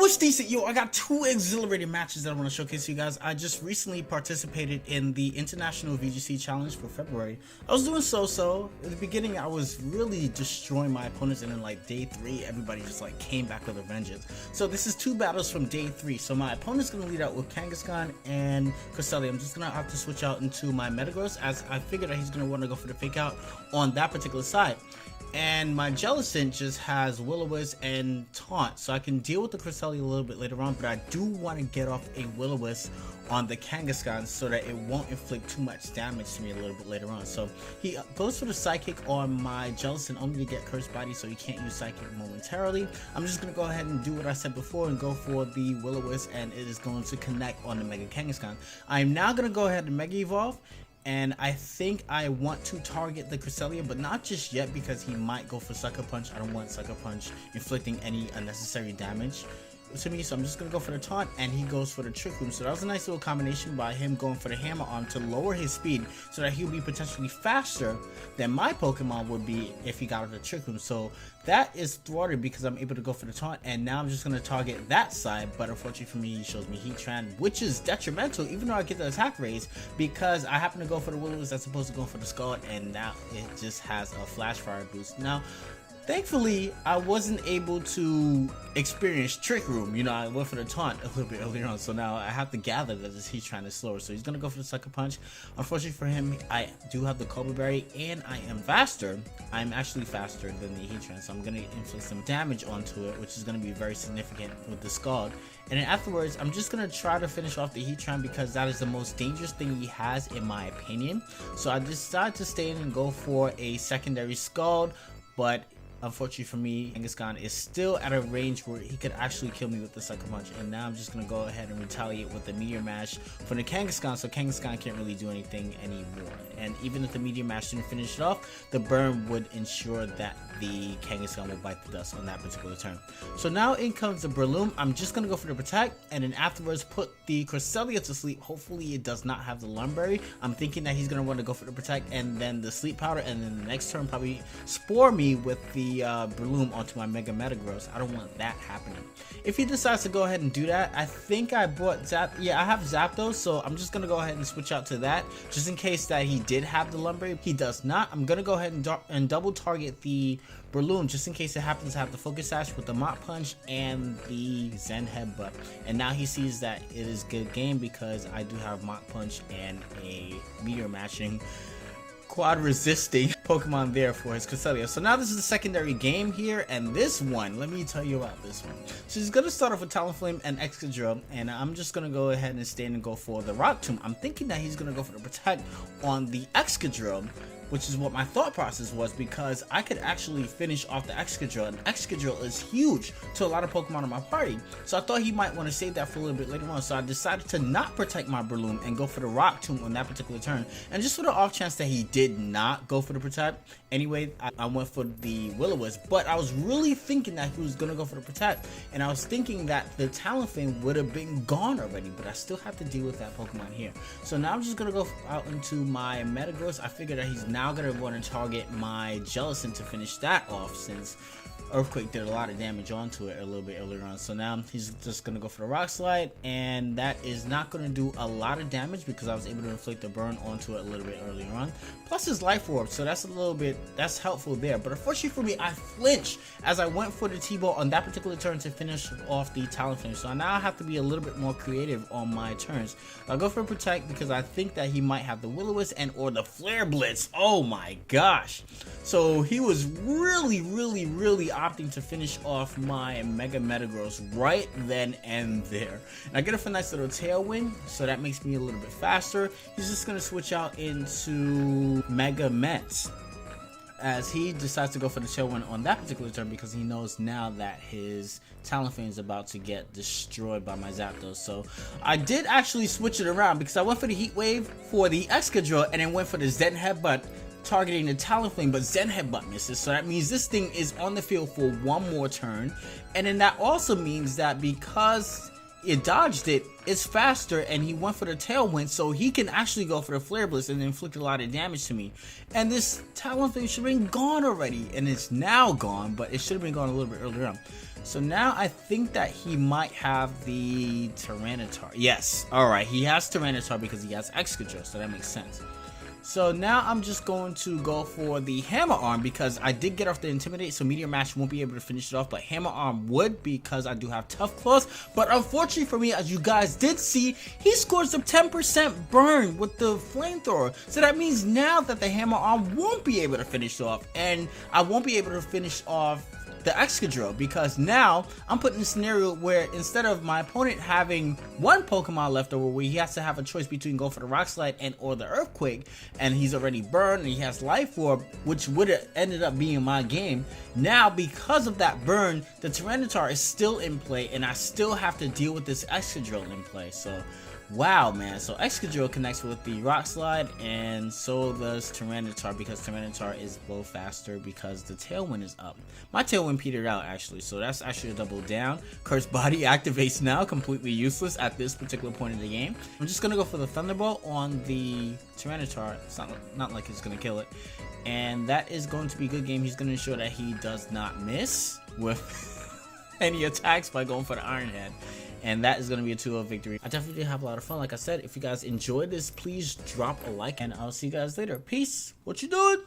what's decent? Yo, I got two exhilarating matches that I want to showcase to you guys. I just recently participated in the International VGC Challenge for February. I was doing so-so. At the beginning, I was really destroying my opponents, and then like day 3, everybody just like came back with a vengeance. So this is 2 battles from day 3. So my opponent's going to lead out with Kangaskhan and Cresselia. I'm just going to have to switch out into my Metagross, as I figured that he's going to want to go for the fake out on that particular side. And my Jellicent just has Will-O-Wisp and Taunt, so I can deal with the Cresselia a little bit later on, but I do want to get off a Will-O-Wisp on the Kangaskhan so that it won't inflict too much damage to me a little bit later on. So he goes for the Psychic on my Jellicent only to get Cursed Body, so he can't use Psychic momentarily. I'm just going to go ahead and do what I said before and go for the Will-O-Wisp, and it is going to connect on the Mega Kangaskhan. I'm now going to go ahead and Mega Evolve. And I think I want to target the Cresselia, but not just yet because he might go for Sucker Punch. I don't want Sucker Punch inflicting any unnecessary damage to me, so I'm just going to go for the Taunt, and he goes for the Trick Room. So that was a nice little combination by him going for the Hammer Arm to lower his speed so that he'll be potentially faster than my Pokemon would be if he got out of the Trick Room. So that is thwarted because I'm able to go for the Taunt, and now I'm just going to target that side, but unfortunately for me, he shows me Heatran, which is detrimental even though I get the attack raise, because I happen to go for the Will-O-Wisp that's supposed to go for the Scald, and now it just has a Flash Fire boost. Now thankfully, I wasn't able to experience Trick Room. You know, I went for the Taunt a little bit earlier on, so now I have to gather that this Heatran is slower. So he's going to go for the Sucker Punch. Unfortunately for him, I do have the Cobra Berry, and I am faster. I'm actually faster than the Heatran, so I'm going to inflict some damage onto it, which is going to be very significant with the Scald. And then afterwards, I'm just going to try to finish off the Heatran because that is the most dangerous thing he has, in my opinion. So I decided to stay in and go for a secondary Scald, but unfortunately for me, Kangaskhan is still at a range where he could actually kill me with the Sucker Punch, and now I'm just going to go ahead and retaliate with the Meteor Mash for the Kangaskhan, so Kangaskhan can't really do anything anymore. And even if the Meteor Mash didn't finish it off, the burn would ensure that the Kangaskhan will bite the dust on that particular turn. So now in comes the Breloom. I'm just going to go for the Protect, and then afterwards put the Cresselia to sleep. Hopefully it does not have the Lumberry. I'm thinking that he's going to want to go for the Protect and then the Sleep Powder, and then the next turn probably Spore me with the Breloom onto my Mega Metagross. I don't want that happening. If he decides to go ahead and do that, I think I bought Zap. Yeah, I have Zapdos, so I'm just going to go ahead and switch out to that, just in case that he did have the Lumberry. He does not. I'm going to go ahead and double target the Breloom, just in case it happens to have the Focus Sash with the Mach Punch and the Zen Headbutt. And now he sees that it is good game because I do have Mach Punch and a Meteor Matching quad resisting Pokemon there for his Cresselia. So now this is the secondary game here, and this one, let me tell you about this one. So he's going to start off with Talonflame and Excadrill, and I'm just going to go ahead and stand and go for the Rock Tomb. I'm thinking that he's going to go for the Protect on the Excadrill, which is what my thought process was, because I could actually finish off the Excadrill, and Excadrill is huge to a lot of Pokemon in my party. So I thought he might want to save that for a little bit later on, so I decided to not protect my Breloom and go for the Rock Tomb on that particular turn. And just for the off chance that he did not go for the Protect, anyway, I went for the Will-O-Wisp, but I was really thinking that he was going to go for the Protect, and I was thinking that the Talonflame would have been gone already, but I still have to deal with that Pokemon here. So now I'm just going to go out into my Metagross. I figured that he's now going to want to target my Jellicent to finish that off, since Earthquake did a lot of damage onto it a little bit earlier on. So now he's just going to go for the Rock Slide, and that is not going to do a lot of damage because I was able to inflict a burn onto it a little bit earlier on. Plus his Life Orb, so that's a little bit, that's helpful there. But unfortunately for me, I flinched as I went for the T-Ball on that particular turn to finish off the Talonflame. So now I have to be a little bit more creative on my turns. I'll go for Protect because I think that he might have the Will-O-Wisp and or the Flare Blitz. Oh my gosh. So he was really opting to finish off my Mega Metagross right then and there. And I get a nice little Tailwind, so that makes me a little bit faster. He's just going to switch out into Mega Mets, as he decides to go for the Tailwind on that particular turn because he knows now that his Talonflame is about to get destroyed by my Zapdos. So I did actually switch it around because I went for the Heat Wave for the Excadrill and then went for the Zen Headbutt targeting the Talonflame, but Zen Headbutt misses, so that means this thing is on the field for one more turn. And then that also means that because it dodged it, it's faster, and he went for the tailwind, so he can actually go for the flare blitz and inflict a lot of damage to me. And this talent thing should have been gone already, and it's now gone, but it should have been gone a little bit earlier on. So now I think that he might have the Tyranitar. Yes, alright, he has Tyranitar because he has Excadrill, so that makes sense. So now I'm just going to go for the Hammer Arm because I did get off the Intimidate, so Meteor Mash won't be able to finish it off, but Hammer Arm would because I do have Tough Claws. But unfortunately for me, as you guys did see, he scores a 10% burn with the Flamethrower. So that means now that the Hammer Arm won't be able to finish off, and I won't be able to finish off the Excadrill because now I'm put in a scenario where instead of my opponent having one Pokemon left over where he has to have a choice between go for the Rock Slide and or the Earthquake, and he's already burned and he has Life Orb, which would have ended up being my game. Now because of that burn, the Tyranitar is still in play and I still have to deal with this Excadrill in play. So wow, man. So Excadrill connects with the Rock Slide, and so does Tyranitar because Tyranitar is blow faster because the Tailwind is up. My Tailwind petered out actually, so that's actually a double down. Curse Body activates now, completely useless at this particular point in the game. I'm just gonna go for the Thunderbolt on the Tyranitar. It's not like it's gonna kill it, and that is going to be a good game. He's gonna ensure that he does not miss with any attacks by going for the Iron Head. And that is going to be a 2-0 victory. I definitely did have a lot of fun. Like I said, if you guys enjoyed this, please drop a like, and I'll see you guys later. Peace. What you doing?